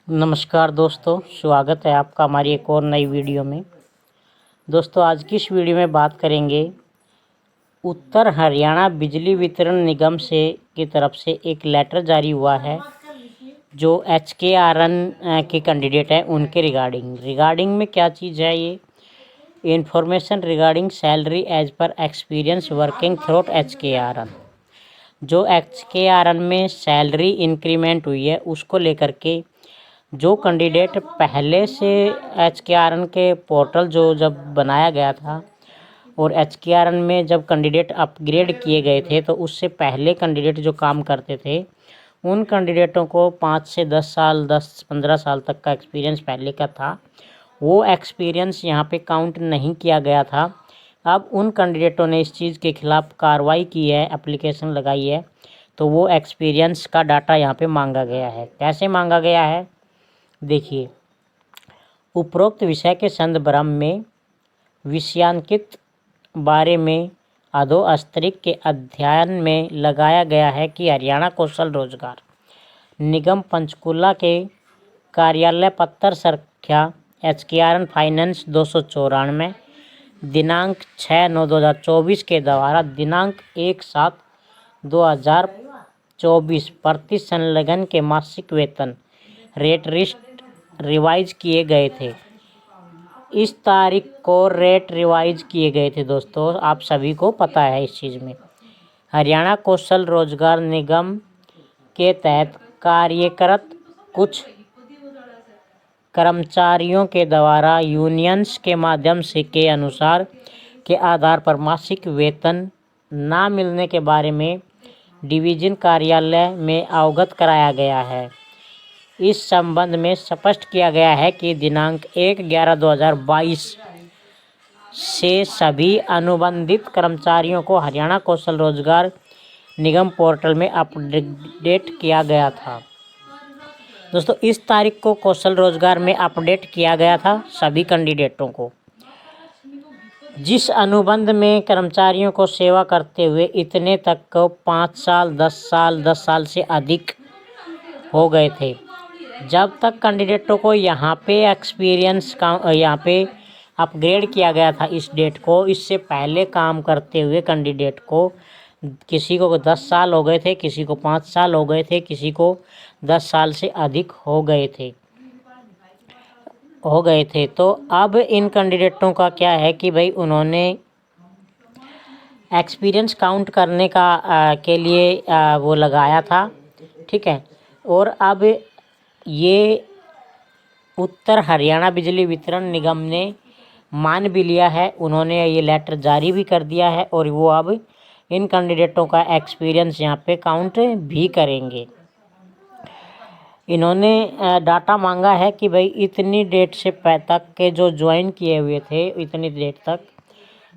नमस्कार दोस्तों, स्वागत है आपका हमारी एक और नई वीडियो में। दोस्तों, आज की इस वीडियो में बात करेंगे उत्तर हरियाणा बिजली वितरण निगम से की तरफ से एक लेटर जारी हुआ है जो HKRN के कैंडिडेट हैं उनके रिगार्डिंग में क्या चीज़ है। ये information regarding salary as per experience working through HKRN, जो HKRN में सैलरी इंक्रीमेंट हुई है उसको लेकर के जो कैंडिडेट पहले से HKRN के पोर्टल जो जब बनाया गया था और HKRN में जब कैंडिडेट अपग्रेड किए गए थे तो उससे पहले कैंडिडेट जो काम करते थे उन कैंडिडेटों को 5 से 10 साल 10-15 साल तक का एक्सपीरियंस पहले का था, वो एक्सपीरियंस यहाँ पे काउंट नहीं किया गया था। अब उन कैंडिडेटों ने इस चीज़ के खिलाफ कार्रवाई की है, एप्लीकेशन लगाई है, तो वो एक्सपीरियंस का डाटा यहाँ पे मांगा गया है। कैसे मांगा गया है देखिए, उपरोक्त विषय के संदर्भ में विषयांकित बारे में अधोस्तरीय के अध्ययन में लगाया गया है कि हरियाणा कौशल रोजगार निगम पंचकूला के कार्यालय पत्र संख्या HKRN फाइनेंस 294 दिनांक 6/9/2024 के द्वारा दिनांक 1/7/2024 प्रति संलग्न के मासिक वेतन रेट रिवाइज किए गए थे। इस तारीख को रेट रिवाइज किए गए थे। दोस्तों, आप सभी को पता है इस चीज़ में हरियाणा कौशल रोजगार निगम के तहत कार्यरत कुछ कर्मचारियों के द्वारा यूनियंस के माध्यम से के अनुसार के आधार पर मासिक वेतन ना मिलने के बारे में डिवीजन कार्यालय में अवगत कराया गया है। इस संबंध में स्पष्ट किया गया है कि दिनांक 1/11/2022 से सभी अनुबंधित कर्मचारियों को हरियाणा कौशल रोजगार निगम पोर्टल में अपडेट किया गया था। दोस्तों, इस तारीख को कौशल रोजगार में अपडेट किया गया था सभी कैंडिडेटों को। जिस अनुबंध में कर्मचारियों को सेवा करते हुए इतने तक को 5 साल 10 साल से अधिक हो गए थे। जब तक कैंडिडेटों को यहाँ पे एक्सपीरियंस का यहाँ पे अपग्रेड किया गया था इस डेट को, इससे पहले काम करते हुए कैंडिडेट को किसी को 10 साल हो गए थे, किसी को 5 साल हो गए थे, किसी को 10 साल से अधिक हो गए थे। तो अब इन कैंडिडेटों का क्या है कि भाई उन्होंने एक्सपीरियंस काउंट करने का के लिए वो लगाया था, ठीक है। और अब ये उत्तर हरियाणा बिजली वितरण निगम ने मान भी लिया है, उन्होंने ये लेटर जारी भी कर दिया है और वो अब इन कैंडिडेटों का एक्सपीरियंस यहाँ पे काउंट भी करेंगे। इन्होंने डाटा मांगा है कि भाई इतनी डेट से तक के जो ज्वाइन किए हुए थे इतनी डेट तक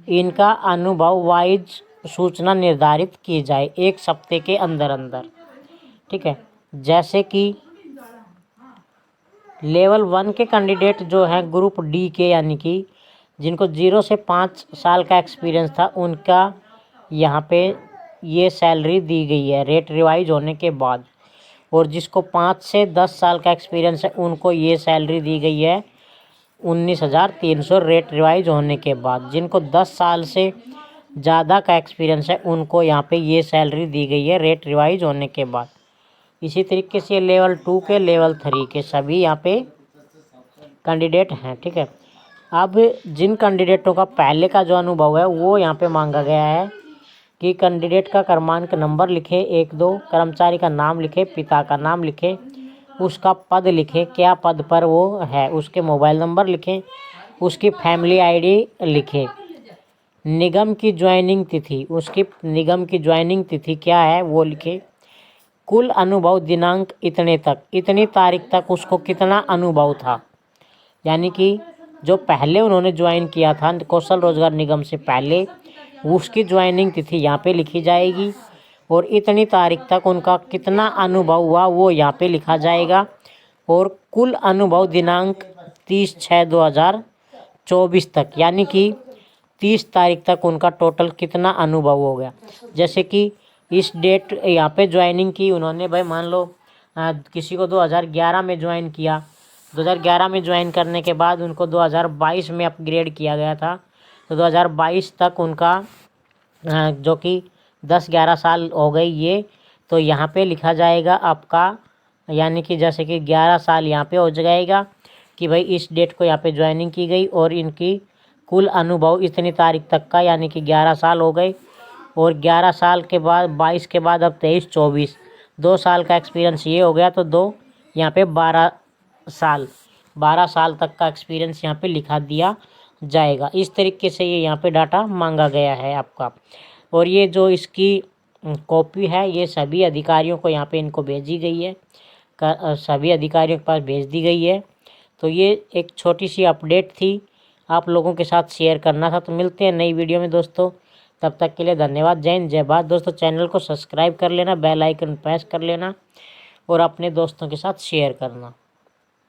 इनका अनुभव वाइज सूचना निर्धारित की जाए 1 हफ्ते के अंदर, ठीक है। जैसे कि लेवल 1 के कैंडिडेट जो हैं ग्रुप डी के, यानी कि जिनको 0 से 5 साल का एक्सपीरियंस था, उनका यहाँ पे ये सैलरी दी गई है रेट रिवाइज होने के बाद। और जिसको 5 से 10 साल का एक्सपीरियंस है उनको ये सैलरी दी गई है 19,300 रेट रिवाइज होने के बाद। जिनको 10 साल से ज़्यादा का एक्सपीरियंस है उनको यहाँ पे ये सैलरी दी गई है रेट रिवाइज होने के बाद। इसी तरीके से लेवल 2 के लेवल 3 के सभी यहाँ पे कैंडिडेट हैं, ठीक है। अब जिन कैंडिडेटों का पहले का जो अनुभव है वो यहाँ पे मांगा गया है कि कैंडिडेट का क्रमांक नंबर लिखे 1-2, कर्मचारी का नाम लिखे, पिता का नाम लिखे, उसका पद लिखे, क्या पद पर वो है, उसके मोबाइल नंबर लिखें, उसकी फैमिली आईडी लिखे, निगम की ज्वाइनिंग तिथि क्या है वो लिखे, कुल अनुभव दिनांक इतनी तारीख तक उसको कितना अनुभव था, यानी कि जो पहले उन्होंने ज्वाइन किया था कौशल रोजगार निगम से पहले, उसकी ज्वाइनिंग तिथि यहाँ पे लिखी जाएगी और इतनी तारीख तक उनका कितना अनुभव हुआ वो यहाँ पे लिखा जाएगा। और कुल अनुभव दिनांक 30/6/2024 तक, यानी कि 30 तारीख तक उनका टोटल कितना अनुभव हो गया। जैसे कि इस डेट यहाँ पे ज्वाइनिंग की उन्होंने, भाई मान लो किसी को 2011 में ज्वाइन किया। 2011 में ज्वाइन करने के बाद उनको 2022 में अपग्रेड किया गया था। तो 2022 तक उनका जो कि 10-11 साल हो गई ये, तो यहाँ पे लिखा जाएगा आपका, यानी कि जैसे कि 11 साल यहाँ पे हो जाएगा कि भाई इस डेट को यहाँ पे ज्वाइनिंग की गई और इनकी कुल अनुभव इतनी तारीख तक का, यानी कि 11 साल हो गए। और 11 साल के बाद 22 के बाद अब 23-24 2 साल का एक्सपीरियंस ये हो गया, तो दो यहाँ पे 12 साल तक का एक्सपीरियंस यहाँ पे लिखा दिया जाएगा। इस तरीके से ये यहाँ पे डाटा मांगा गया है आपका। और ये जो इसकी कॉपी है ये सभी अधिकारियों को यहाँ पे इनको भेजी गई है, सभी अधिकारियों के पास भेज दी गई है। तो ये एक छोटी सी अपडेट थी, आप लोगों के साथ शेयर करना था। तो मिलते हैं नई वीडियो में दोस्तों, तब तक के लिए धन्यवाद। जय हिंद, जय भारत। दोस्तों चैनल को सब्सक्राइब कर लेना, बेल आइकन प्रेस कर लेना और अपने दोस्तों के साथ शेयर करना।